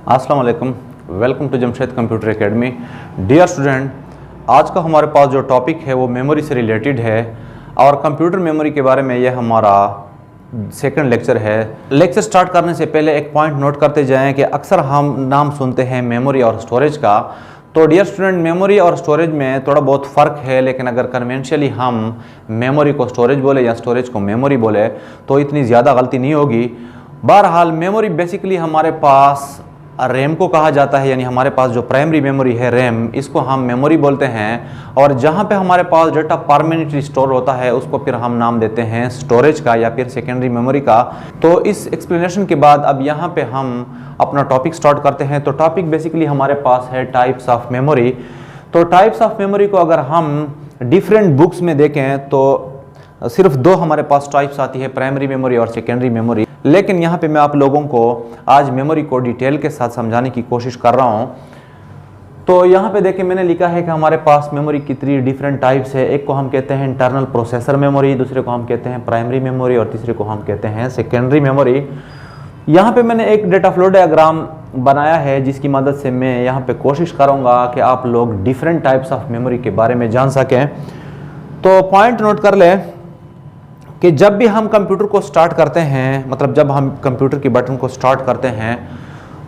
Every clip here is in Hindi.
अस्सलाम वालेकुम, welcome to Jamshed computer academy. Dear student, आज का हमारे पास जो टॉपिक है वो मेमोरी से रिलेटेड है और कंप्यूटर मेमोरी के बारे में यह हमारा सेकंड लेक्चर है। लेक्चर स्टार्ट करने से पहले एक पॉइंट नोट करते जाएं कि अक्सर हम नाम सुनते हैं मेमोरी और स्टोरेज का। तो डियर स्टूडेंट, मेमोरी और स्टोरेज में थोड़ा बहुत फ़र्क है, लेकिन अगर कन्वेंशनली हम मेमोरी को स्टोरेज बोले या स्टोरेज को मेमोरी बोले तो इतनी ज़्यादा गलती नहीं होगी। बहरहाल मेमोरी बेसिकली हमारे पास रैम को कहा जाता है, यानी हमारे पास जो प्राइमरी मेमोरी है रैम, इसको हम मेमोरी बोलते हैं। और जहाँ पे हमारे पास डाटा परमानेंटली स्टोर होता है उसको फिर हम नाम देते हैं स्टोरेज का या फिर सेकेंडरी मेमोरी का। तो इस एक्सप्लेनेशन के बाद अब यहाँ पे हम अपना टॉपिक स्टार्ट करते हैं। तो टॉपिक बेसिकली हमारे पास है टाइप्स ऑफ मेमोरी। तो टाइप्स ऑफ मेमोरी को अगर हम डिफरेंट बुक्स में देखें तो सिर्फ दो हमारे पास टाइप्स आती है, प्राइमरी मेमोरी और सेकेंडरी मेमोरी। लेकिन यहाँ पे मैं आप लोगों को आज मेमोरी को डिटेल के साथ समझाने की कोशिश कर रहा हूँ। तो यहाँ पे देखिए मैंने लिखा है कि हमारे पास मेमोरी की 3 डिफरेंट टाइप्स है। एक को हम कहते हैं इंटरनल प्रोसेसर मेमोरी, दूसरे को हम कहते हैं प्राइमरी मेमोरी और तीसरे को हम कहते हैं सेकेंडरी मेमोरी। यहाँ पे मैंने एक डेटा फ्लो डायग्राम बनाया है जिसकी मदद से मैं यहाँ पे कोशिश करूँगा कि आप लोग डिफरेंट टाइप्स ऑफ मेमोरी के बारे में जान सकें। तो पॉइंट नोट कर लें कि जब भी हम कंप्यूटर को स्टार्ट करते हैं, मतलब जब हम कंप्यूटर की बटन को स्टार्ट करते हैं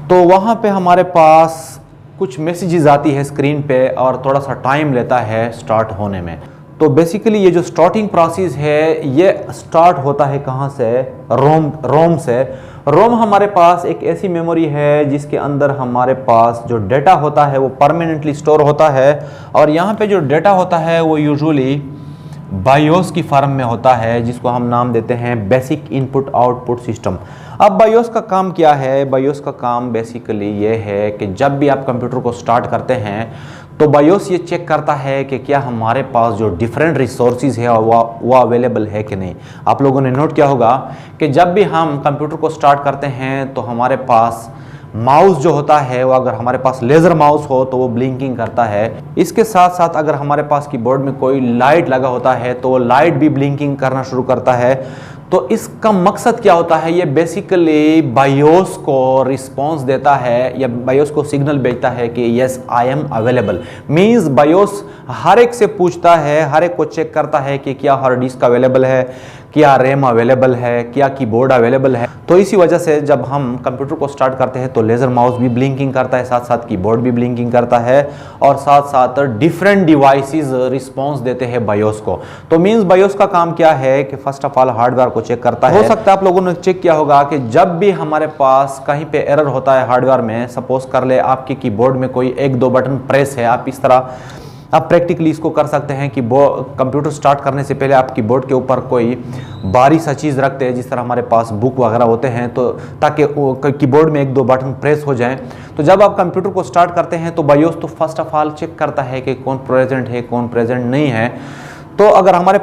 तो वहाँ पे हमारे पास कुछ मैसेजेस आती है स्क्रीन पे और थोड़ा सा टाइम लेता है स्टार्ट होने में। तो बेसिकली ये जो स्टार्टिंग प्रोसेस है ये स्टार्ट होता है कहाँ से? रोम से। रोम हमारे पास एक ऐसी मेमोरी है जिसके अंदर हमारे पास जो डेटा होता है वो परमानेंटली स्टोर होता है। और यहाँ पे जो डेटा होता है वो यूजुअली बायोस की फॉर्म में होता है, जिसको हम नाम देते हैं बेसिक इनपुट आउटपुट सिस्टम। अब बायोस का काम क्या है? बायोस का काम बेसिकली ये है कि जब भी आप कंप्यूटर को स्टार्ट करते हैं तो बायोस ये चेक करता है कि क्या हमारे पास जो डिफरेंट रिसोर्सेज है वो अवेलेबल है कि नहीं। आप लोगों ने नोट किया होगा कि जब भी हम कंप्यूटर को स्टार्ट करते हैं तो हमारे पास माउस जो होता है वो, अगर हमारे पास लेज़र माउस हो तो वो ब्लिंकिंग करता है। इसके साथ साथ अगर हमारे पास कीबोर्ड में कोई लाइट लगा होता है तो वो लाइट भी ब्लिंकिंग करना शुरू करता है। तो इसका मकसद क्या होता है? ये बेसिकली बायोस को रिस्पॉन्स देता है या बायोस को सिग्नल भेजता है कि yes I am available. Means BIOS हर एक से पूछता है, हर एक को चेक करता है कि क्या हार्ड डिस्क अवेलेबल है, क्या रैम अवेलेबल है, क्या कीबोर्ड अवेलेबल है। तो इसी वजह से जब हम कंप्यूटर को स्टार्ट करते हैं तो लेज़र माउस भी ब्लिंकिंग करता है, साथ साथ कीबोर्ड भी ब्लिंकिंग करता है और साथ साथ डिफरेंट डिवाइसेस रिस्पॉन्स देते हैं बायोस को। तो मीन्स बायोस का काम क्या है कि फर्स्ट ऑफ ऑल हार्डवेयर को चेक करता है। हो सकता है आप लोगों ने चेक किया होगा कि जब भी हमारे पास कहीं पे एरर होता है हार्डवेयर में, सपोज कर ले आपके कीबोर्ड में कोई 1-2 बटन प्रेस है, आप इस तरह आप प्रैक्टिकली इसको कर सकते हैं कि कंप्यूटर स्टार्ट करने से पहले आप कीबोर्ड के ऊपर कोई भारी सा चीज़ रखते हैं, जिस तरह हमारे पास बुक वगैरह होते हैं, तो ताकि कीबोर्ड में 1-2 बटन प्रेस हो जाएं। तो जब आप कंप्यूटर को स्टार्ट करते हैं तो बायोस तो फर्स्ट ऑफ ऑल चेक करता है कि कौन प्रेजेंट है कौन प्रेजेंट नहीं है। तो अगर हमारे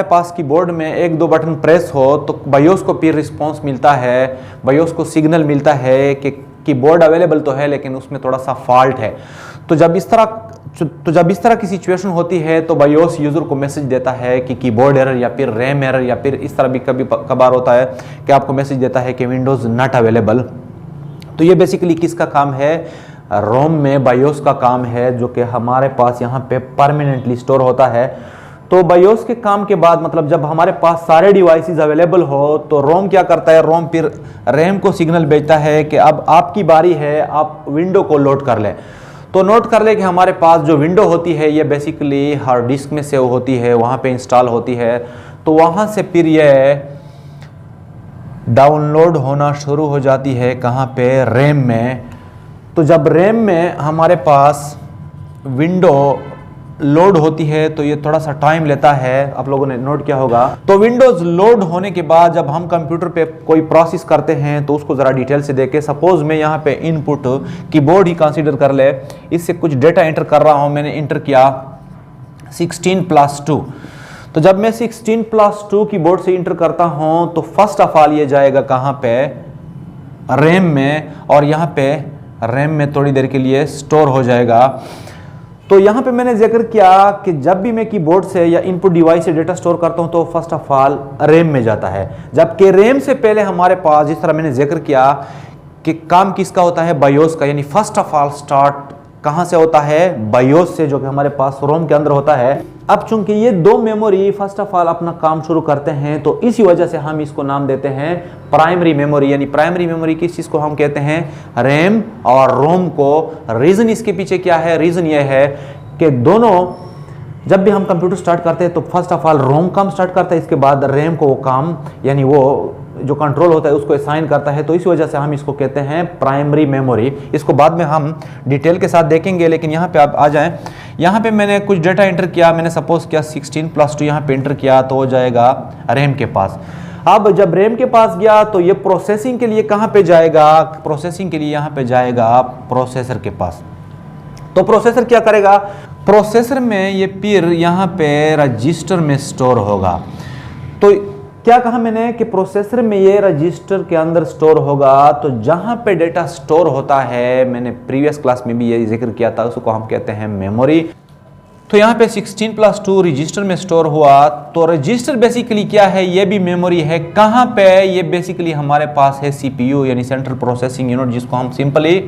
पास कीबोर्ड में 1-2 बटन प्रेस हो तो बायोस को फिर रिस्पॉन्स मिलता है, बायोस को सिग्नल मिलता है कि कीबोर्ड अवेलेबल तो है लेकिन उसमें थोड़ा सा फॉल्ट है। तो जब इस तरह की सिचुएशन होती है तो बायोस यूजर को मैसेज देता है कि कीबोर्ड एरर या फिर रैम एरर, या फिर इस तरह भी कभी कभार होता है कि आपको मैसेज देता है कि विंडोज नॉट अवेलेबल। तो ये बेसिकली किसका काम है? रोम में बायोस का काम है, जो कि हमारे पास यहाँ पे परमानेंटली स्टोर होता है। तो बायोस के काम के बाद, मतलब जब हमारे पास सारे डिवाइसेस अवेलेबल हो तो रोम क्या करता है? रोम फिर रैम को सिग्नल भेजता है कि अब आपकी बारी है, आप विंडो को लोड कर लें। तो नोट कर ले कि हमारे पास जो विंडो होती है ये बेसिकली हार्ड डिस्क में सेव होती है, वहाँ पे इंस्टॉल होती है। तो वहाँ से फिर ये डाउनलोड होना शुरू हो जाती है, कहाँ पे? रैम में। तो जब रैम में हमारे पास विंडो लोड होती है तो ये थोड़ा सा टाइम लेता है, आप लोगों ने नोट किया होगा। तो विंडोज लोड होने के बाद जब हम कंप्यूटर पे कोई प्रोसेस करते हैं तो उसको ज़रा डिटेल से देखें। सपोज मैं यहाँ पे इनपुट कीबोर्ड ही कंसीडर कर ले, इससे कुछ डेटा एंटर कर रहा हूँ। मैंने एंटर किया 16+2। तो जब मैं 16+2 कीबोर्ड से एंटर करता हूँ तो फर्स्ट ऑफ ऑल ये जाएगा कहाँ पे? रैम में, और यहाँ पे रैम में थोड़ी देर के लिए स्टोर हो जाएगा। तो यहाँ पे मैंने जिक्र किया कि जब भी मैं कीबोर्ड से या इनपुट डिवाइस से डेटा स्टोर करता हूँ तो फर्स्ट ऑफ ऑल रैम में जाता है, जबकि रैम से पहले हमारे पास, जिस तरह मैंने जिक्र किया कि काम किसका होता है, बायोस का, यानी फर्स्ट ऑफ ऑल स्टार्ट कहाँ से होता है, बायोस से, जो कि हमारे पास रोम के अंदर होता है। अब चूंकि ये दो मेमोरी फर्स्ट ऑफ ऑल अपना काम शुरू करते हैं तो इसी वजह से हम इसको नाम देते हैं प्राइमरी मेमोरी, यानी प्राइमरी मेमोरी किस चीज को हम कहते हैं, रैम और रोम को। रीजन इसके पीछे क्या है, रीजन ये है कि दोनों जब भी हम कंप्यूटर स्टार्ट करते हैं तो फर्स्ट ऑफ ऑल रोम काम स्टार्ट करता है, इसके बाद रैम को वो काम, यानी वो जो कंट्रोल होता है उसको असाइन करता है, तो इस वजह से हम इसको कहते हैं प्राइमरी मेमोरी। इसको बाद में हम डिटेल के साथ देखेंगे, लेकिन यहाँ पे आप आ जाएं। यहाँ पे मैंने कुछ डेटा एंटर किया, मैंने सपोज किया 16+2 यहाँ पे एंटर किया तो हो जाएगा रैम के पास। अब जब रैम के पास गया तो ये प्रोसेसिंग के लिए कहाँ पे जाएगा, प्रोसेसिंग के लिए यहाँ पे जाएगा प्रोसेसर के पास। तो प्रोसेसर क्या करेगा, प्रोसेसर में ये फिर यहाँ पे रजिस्टर में स्टोर होगा। तो क्या कहा मैंने कि प्रोसेसर में ये रजिस्टर के अंदर स्टोर होगा, तो जहां पे डेटा स्टोर होता है, मैंने प्रीवियस क्लास में भी ये जिक्र किया था, उसको हम कहते हैं मेमोरी। तो यहाँ पे 16+2 रजिस्टर में स्टोर हुआ, तो रजिस्टर बेसिकली क्या है, ये भी मेमोरी है। कहाँ पे, ये बेसिकली हमारे पास है सीपीयू, यानी सेंट्रल प्रोसेसिंग यूनिट, जिसको हम सिंपली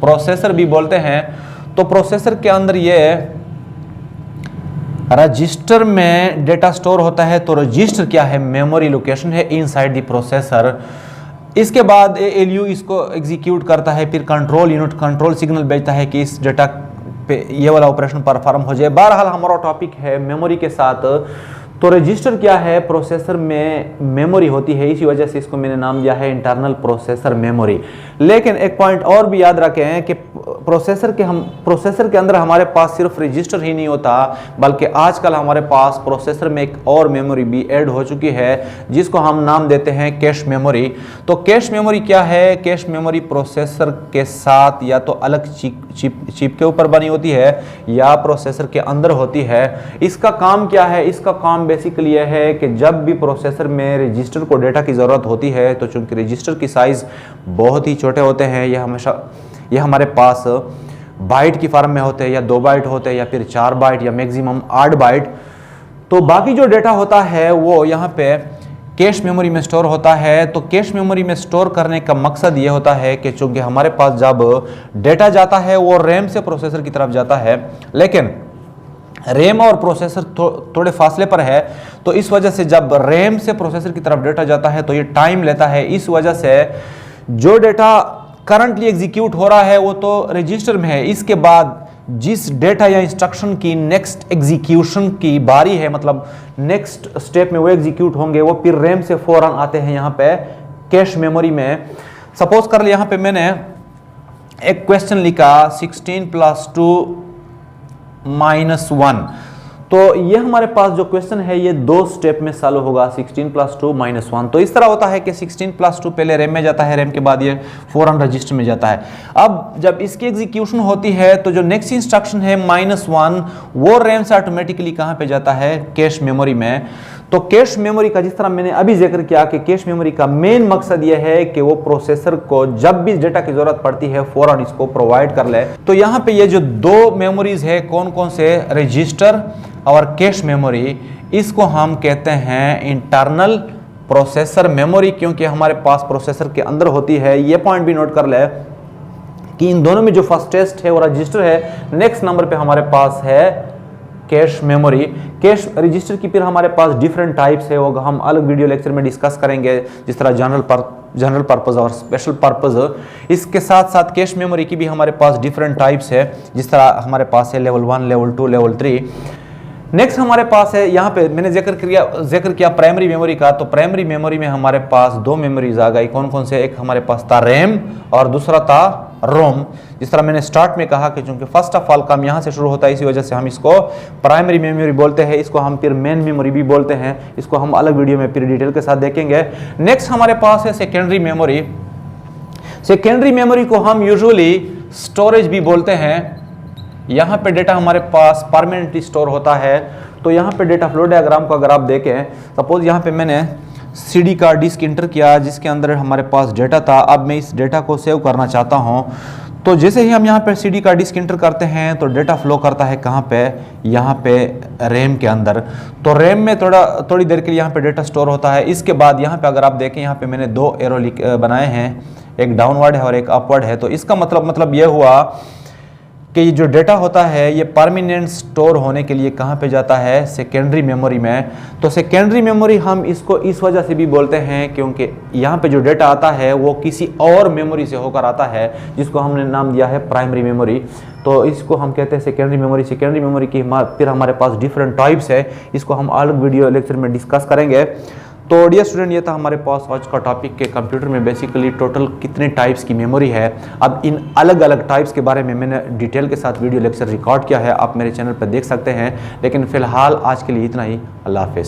प्रोसेसर भी बोलते हैं। तो प्रोसेसर के अंदर ये रजिस्टर में डेटा स्टोर होता है, तो रजिस्टर क्या है, मेमोरी लोकेशन है इनसाइड द प्रोसेसर। इसके बाद एएलयू इसको एग्जीक्यूट करता है, फिर कंट्रोल यूनिट कंट्रोल सिग्नल भेजता है कि इस डेटा पे ये वाला ऑपरेशन परफॉर्म हो जाए। बहरहाल हमारा टॉपिक है मेमोरी के साथ। तो रजिस्टर क्या है, प्रोसेसर में मेमोरी होती है, इसी वजह से इसको मैंने नाम दिया है इंटरनल प्रोसेसर मेमोरी। लेकिन एक पॉइंट और भी याद रखें कि प्रोसेसर के अंदर हमारे पास सिर्फ रजिस्टर ही नहीं होता, बल्कि आजकल हमारे पास प्रोसेसर में एक और मेमोरी भी ऐड हो चुकी है, जिसको हम नाम देते हैं कैश मेमोरी। तो कैश मेमोरी क्या है, कैश मेमोरी प्रोसेसर के साथ या तो अलग चिप के ऊपर बनी होती है या प्रोसेसर के अंदर होती है। इसका काम क्या है, इसका काम बेसिकली यह है कि जब भी प्रोसेसर में रजिस्टर को डेटा की ज़रूरत होती है, तो चूंकि रजिस्टर की साइज़ बहुत ही छोटे होते हैं, यह हमारे पास बाइट की फॉर्म में होते हैं, या 2 बाइट होते हैं, या फिर 4 बाइट, या मैक्सिमम 8 बाइट। तो बाकी जो डेटा होता है वो यहाँ पे कैश मेमोरी में स्टोर होता है। तो कैश मेमोरी में स्टोर करने का मकसद ये होता है कि चूंकि हमारे पास जब डेटा जाता है वो रैम से प्रोसेसर की तरफ जाता है, लेकिन रैम और प्रोसेसर थोड़े फासले पर है, तो इस वजह से जब रैम से प्रोसेसर की तरफ डेटा जाता है तो ये टाइम लेता है। इस वजह से जो डेटा करंटली एग्जीक्यूट हो रहा है वो तो रजिस्टर में है, इसके बाद जिस डेटा या इंस्ट्रक्शन की नेक्स्ट एग्जीक्यूशन की बारी है, मतलब नेक्स्ट स्टेप में वो एग्जीक्यूट होंगे, वो फिर रैम से फौरन आते हैं यहाँ पे कैश मेमोरी में। सपोज कर लिया यहाँ पे मैंने एक क्वेश्चन लिखा 16+2 -1, तो ये हमारे पास जो क्वेश्चन है ये 2 स्टेप में सॉल्व होगा, 16+2 -1। तो इस तरह होता है कि 16+2 पहले रैम में जाता है, रैम के बाद ये फौरन रजिस्टर में जाता है। अब जब इसकी एग्जीक्यूशन होती है तो जो नेक्स्ट इंस्ट्रक्शन है -1, वो रैम से ऑटोमेटिकली कहाँ पे जाता है, कैश मेमोरी में। तो कैश मेमोरी का, जिस तरह मैंने अभी जिक्र किया कि कैश मेमोरी का मेन मकसद यह है कि वो प्रोसेसर को जब भी डेटा की जरूरत पड़ती है फौरन इसको प्रोवाइड कर ले। तो यहाँ पे ये जो 2 मेमोरीज है, कौन कौन से, रजिस्टर और कैश मेमोरी, इसको हम कहते हैं इंटरनल प्रोसेसर मेमोरी, क्योंकि हमारे पास प्रोसेसर के अंदर होती है। ये पॉइंट भी नोट कर ले कि इन दोनों में जो फर्स्टेस्ट है वो रजिस्टर है, नेक्स्ट नंबर पे हमारे पास है कैश मेमोरी। कैश रजिस्टर की फिर हमारे पास डिफरेंट टाइप्स है, वो हम अलग वीडियो लेक्चर में डिस्कस करेंगे, जिस तरह जनरल पर्पस और स्पेशल पर्पस। इसके साथ साथ कैश मेमोरी की भी हमारे पास डिफरेंट टाइप्स है, जिस तरह हमारे पास है लेवल 1, लेवल 2, लेवल 3। नेक्स्ट हमारे पास है, यहाँ पे मैंने जिक्र किया प्राइमरी मेमोरी का। तो प्राइमरी मेमोरी में हमारे पास 2 मेमोरीज आ गई, कौन कौन से, एक हमारे पास था रैम और दूसरा था रोम। जिस तरह मैंने स्टार्ट में कहा कि चूंकि फर्स्ट ऑफ ऑल काम यहाँ से शुरू होता है, इसी वजह से हम इसको प्राइमरी मेमोरी बोलते हैं, इसको हम फिर मेन मेमोरी भी बोलते हैं, इसको हम अलग वीडियो में फिर डिटेल के साथ देखेंगे। नेक्स्ट हमारे पास है सेकेंडरी मेमोरी। सेकेंडरी मेमोरी को हम यूजुअली स्टोरेज भी बोलते हैं। यहाँ पे डेटा हमारे पास परमानेंटली स्टोर होता है। तो यहाँ पे डेटा फ्लो डायग्राम को अगर आप देखें, सपोज यहाँ पे मैंने CD का डिस्क इंटर किया जिसके अंदर हमारे पास डेटा था। अब मैं इस डेटा को सेव करना चाहता हूँ, तो जैसे ही हम यहाँ पे CD का डिस्क इंटर करते हैं तो डेटा फ्लो करता है कहाँ पे, यहाँ पे रैम के अंदर। तो रैम में थोड़ी देर के लिए यहाँ पे डेटा स्टोर होता है। इसके बाद यहाँ पे अगर आप देखें, यहाँ पे मैंने दो एरो बनाए हैं, एक डाउनवर्ड है और एक अपवर्ड है। तो इसका मतलब ये हुआ कि ये जो डेटा होता है ये परमानेंट स्टोर होने के लिए कहाँ पे जाता है, सेकेंडरी मेमोरी में। तो सेकेंडरी मेमोरी हम इसको इस वजह से भी बोलते हैं क्योंकि यहाँ पे जो डेटा आता है वो किसी और मेमोरी से होकर आता है, जिसको हमने नाम दिया है प्राइमरी मेमोरी। तो इसको हम कहते हैं सेकेंडरी मेमोरी। सेकेंडरी मेमोरी की फिर हमारे पास डिफरेंट टाइप्स है, इसको हम अलग वीडियो लेक्चर में डिस्कस करेंगे। तो डियर स्टूडेंट, ये था हमारे पास आज का टॉपिक के कंप्यूटर में बेसिकली टोटल कितने टाइप्स की मेमोरी है। अब इन अलग अलग टाइप्स के बारे में मैंने डिटेल के साथ वीडियो लेक्चर रिकॉर्ड किया है, आप मेरे चैनल पर देख सकते हैं। लेकिन फ़िलहाल आज के लिए इतना ही। अल्लाह हाफ़िज़।